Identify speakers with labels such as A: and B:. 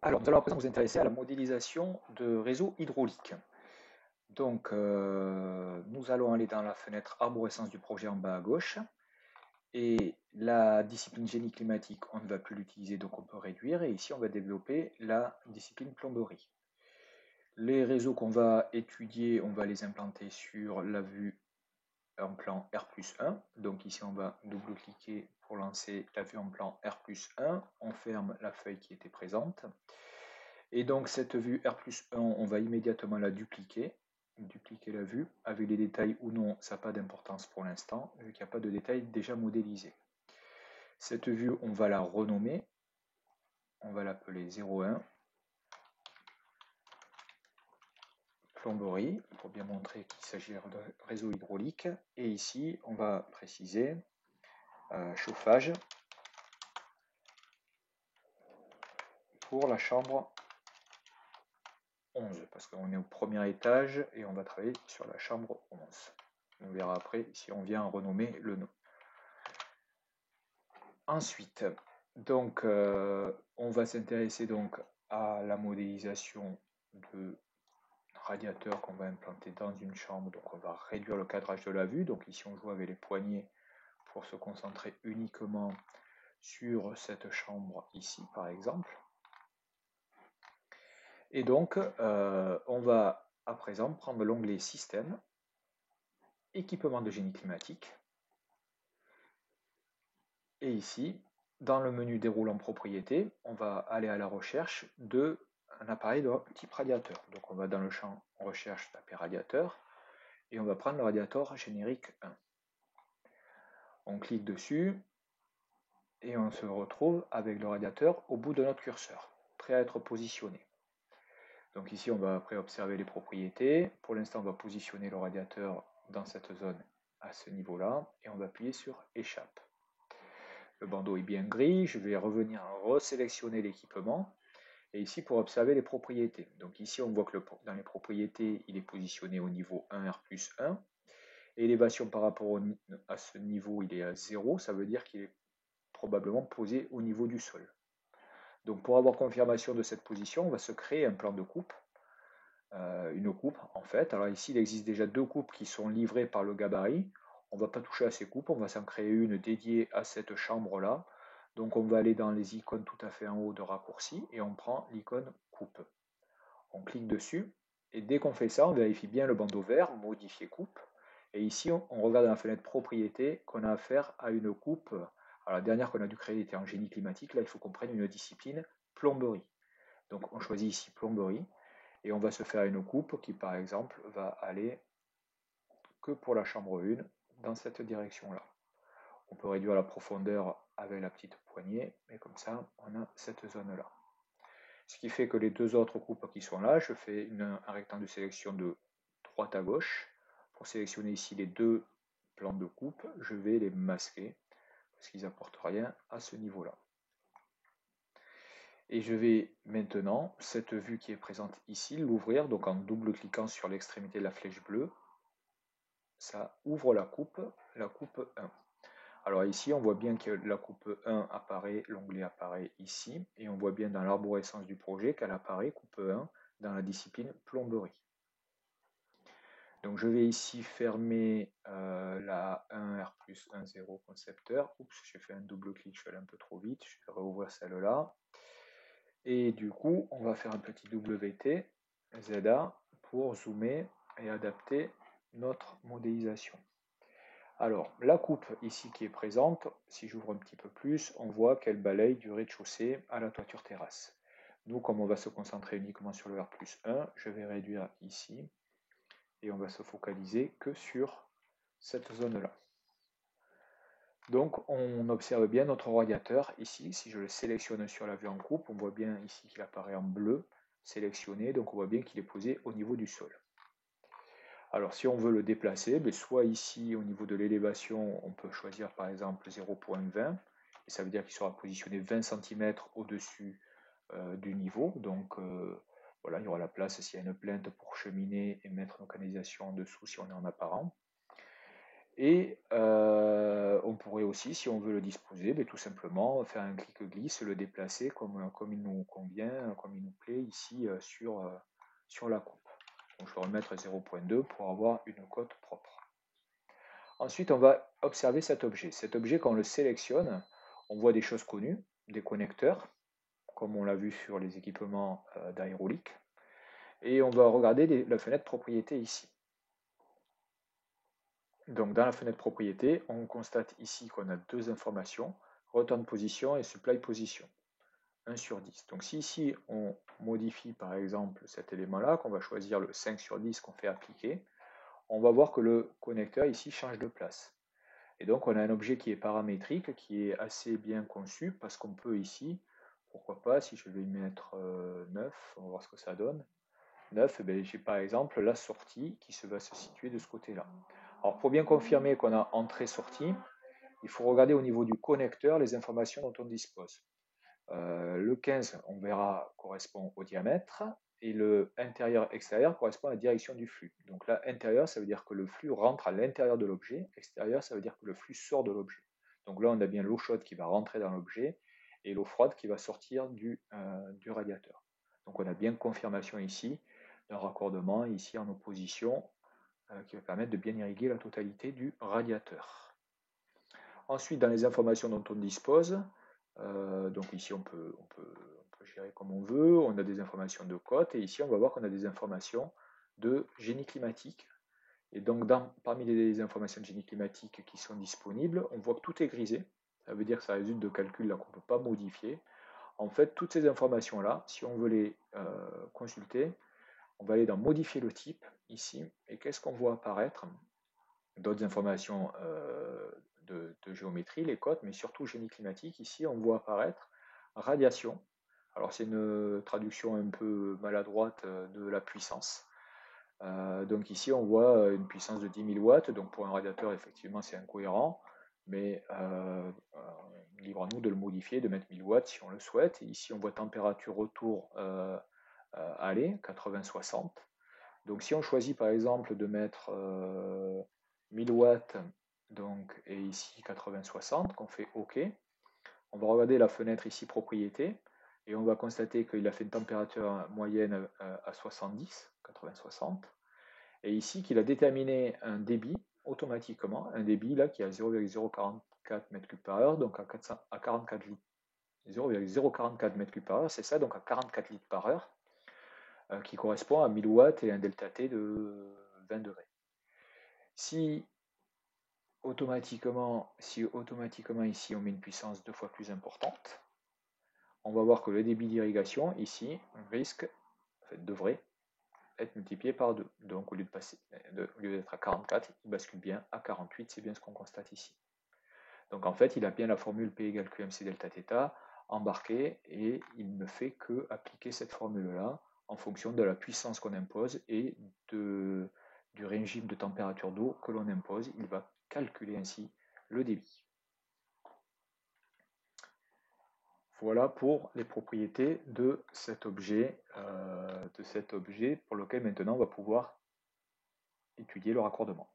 A: Alors, nous allons à présent nous intéresser à la modélisation de réseaux hydrauliques. Donc, nous allons aller dans la fenêtre arborescence du projet en bas à gauche. Et la discipline génie climatique, on ne va plus l'utiliser, donc on peut réduire. Et ici, on va développer la discipline plomberie. Les réseaux qu'on va étudier, on va les implanter sur la vue en plan R+1. Donc ici, on va double-cliquer pour lancer la vue en plan R+1. On ferme la feuille qui était présente. Et donc cette vue R+1, on va immédiatement la dupliquer la vue. Avec les détails ou non, ça n'a pas d'importance pour l'instant, vu qu'il n'y a pas de détails déjà modélisés. Cette vue, on va la renommer. On va l'appeler 01 plomberie, pour bien montrer qu'il s'agit de réseau hydraulique. Et ici, on va préciser chauffage pour la chambre 11, parce qu'on est au premier étage et on va travailler sur la chambre 11. On verra après si on vient renommer le nom. Ensuite, donc, on va s'intéresser donc à la modélisation de radiateurs qu'on va implanter dans une chambre. Donc, on va réduire le cadrage de la vue. Donc, ici, on joue avec les poignées pour se concentrer uniquement sur cette chambre ici, par exemple. Et donc, on va à présent prendre l'onglet Système, Équipement de génie climatique. Et ici, dans le menu déroulant propriété, on va aller à la recherche d'un appareil de type radiateur. Donc on va dans le champ recherche taper radiateur et on va prendre le radiateur générique 1. On clique dessus et on se retrouve avec le radiateur au bout de notre curseur, prêt à être positionné. Donc ici on va après observer les propriétés. Pour l'instant on va positionner le radiateur dans cette zone à ce niveau-là et on va appuyer sur échappe. Le bandeau est bien gris, je vais revenir resélectionner l'équipement et ici pour observer les propriétés. Donc ici on voit que dans les propriétés il est positionné au niveau 1R+1. Élévation par rapport à ce niveau il est à 0, ça veut dire qu'il est probablement posé au niveau du sol. Donc pour avoir confirmation de cette position, on va se créer un plan de coupe. Une coupe en fait. Alors ici il existe déjà deux coupes qui sont livrées par le gabarit. On ne va pas toucher à ces coupes, on va s'en créer une dédiée à cette chambre là. Donc on va aller dans les icônes tout à fait en haut de raccourci et on prend l'icône coupe. On clique dessus et dès qu'on fait ça, on vérifie bien le bandeau vert, modifier coupe. Et ici on regarde dans la fenêtre propriété qu'on a affaire à une coupe. Alors la dernière qu'on a dû créer était en génie climatique, là il faut qu'on prenne une discipline plomberie. Donc on choisit ici plomberie et on va se faire une coupe qui par exemple va aller que pour la chambre 1 dans cette direction là. On peut réduire la profondeur avec la petite poignée, mais comme ça on a cette zone là. Ce qui fait que les deux autres coupes qui sont là, je fais un rectangle de sélection de droite à gauche. Pour sélectionner ici les deux plans de coupe, je vais les masquer parce qu'ils n'apportent rien à ce niveau-là. Et je vais maintenant, cette vue qui est présente ici, l'ouvrir, donc en double-cliquant sur l'extrémité de la flèche bleue, ça ouvre la coupe 1. Alors ici, on voit bien que la coupe 1 apparaît, l'onglet apparaît ici, et on voit bien dans l'arborescence du projet qu'elle apparaît, coupe 1, dans la discipline plomberie. Donc je vais ici fermer la 1R+10 concepteur. Oups, j'ai fait un double clic, je suis allé un peu trop vite, je vais rouvrir celle-là. Et du coup, on va faire un petit WT, ZA, pour zoomer et adapter notre modélisation. Alors, la coupe ici qui est présente, si j'ouvre un petit peu plus, on voit qu'elle balaye du rez-de-chaussée à la toiture terrasse. Nous, comme on va se concentrer uniquement sur le R+1, je vais réduire ici et on va se focaliser que sur cette zone-là. Donc, on observe bien notre radiateur ici. Si je le sélectionne sur la vue en coupe, on voit bien ici qu'il apparaît en bleu, sélectionné, donc on voit bien qu'il est posé au niveau du sol. Alors si on veut le déplacer, soit ici au niveau de l'élévation, on peut choisir par exemple 0.20, et ça veut dire qu'il sera positionné 20 cm au-dessus du niveau. Donc voilà, il y aura la place s'il y a une plainte pour cheminer et mettre nos canalisations en dessous si on est en apparent. Et on pourrait aussi, si on veut le disposer, tout simplement faire un clic-glisse, le déplacer comme il nous convient, comme il nous plaît ici sur la coupe. Donc je vais remettre 0.2 pour avoir une cote propre. Ensuite, on va observer cet objet. Cet objet, quand on le sélectionne, on voit des choses connues, des connecteurs, comme on l'a vu sur les équipements d'aérolique. Et on va regarder la fenêtre propriété ici. Donc dans la fenêtre propriété, on constate ici qu'on a deux informations, return position et supply position, 1 sur 10. Donc si ici on modifie par exemple cet élément-là, qu'on va choisir le 5 sur 10 qu'on fait appliquer, on va voir que le connecteur ici change de place. Et donc on a un objet qui est paramétrique, qui est assez bien conçu, parce qu'on peut ici, pourquoi pas, si je vais y mettre 9, on va voir ce que ça donne. 9, j'ai par exemple la sortie qui va se situer de ce côté-là. Alors pour bien confirmer qu'on a entrée-sortie, il faut regarder au niveau du connecteur les informations dont on dispose. Le 15, on verra, correspond au diamètre, et le intérieur-extérieur correspond à la direction du flux. Donc là, intérieur, ça veut dire que le flux rentre à l'intérieur de l'objet, extérieur, ça veut dire que le flux sort de l'objet. Donc là, on a bien l'eau chaude qui va rentrer dans l'objet, et l'eau froide qui va sortir du radiateur. Donc on a bien confirmation ici d'un raccordement, ici en opposition, qui va permettre de bien irriguer la totalité du radiateur. Ensuite, dans les informations dont on dispose, donc ici on peut gérer comme on veut, on a des informations de cote, et ici on va voir qu'on a des informations de génie climatique. Et donc parmi les informations de génie climatique qui sont disponibles, on voit que tout est grisé, ça veut dire que ça résulte de calculs qu'on ne peut pas modifier. En fait, toutes ces informations-là, si on veut les consulter, on va aller dans modifier le type, ici, et qu'est-ce qu'on voit apparaître? D'autres informations de géométrie, les cotes, mais surtout génie climatique. Ici, on voit apparaître radiation. Alors, c'est une traduction un peu maladroite de la puissance. Donc ici, on voit une puissance de 10 000 watts. Donc pour un radiateur, effectivement, c'est incohérent. Mais libre à nous de le modifier, de mettre 1000 watts si on le souhaite. Et ici, on voit température retour aller, 80-60. Donc si on choisit par exemple de mettre 1000 watts donc, et ici 80-60, qu'on fait OK, on va regarder la fenêtre ici propriété et on va constater qu'il a fait une température moyenne à 70, 80-60, et ici qu'il a déterminé un débit automatiquement, un débit là qui est à 0,044 m3 par heure, donc à 44 litres. 0,044 m3 par heure, c'est ça, donc à 44 litres par heure, qui correspond à 1000 watts et un delta T de 20 degrés. Si automatiquement ici on met une puissance 2 fois plus importante, on va voir que le débit d'irrigation ici devrait être multiplié par 2. Donc au lieu d'être à 44, il bascule bien à 48, c'est bien ce qu'on constate ici. Donc en fait, il a bien la formule P égale QMC delta θ embarquée et il ne fait que appliquer cette formule-là en fonction de la puissance qu'on impose et du régime de température d'eau que l'on impose. Il va calculer ainsi le débit. Voilà pour les propriétés de cet objet pour lequel maintenant on va pouvoir étudier le raccordement.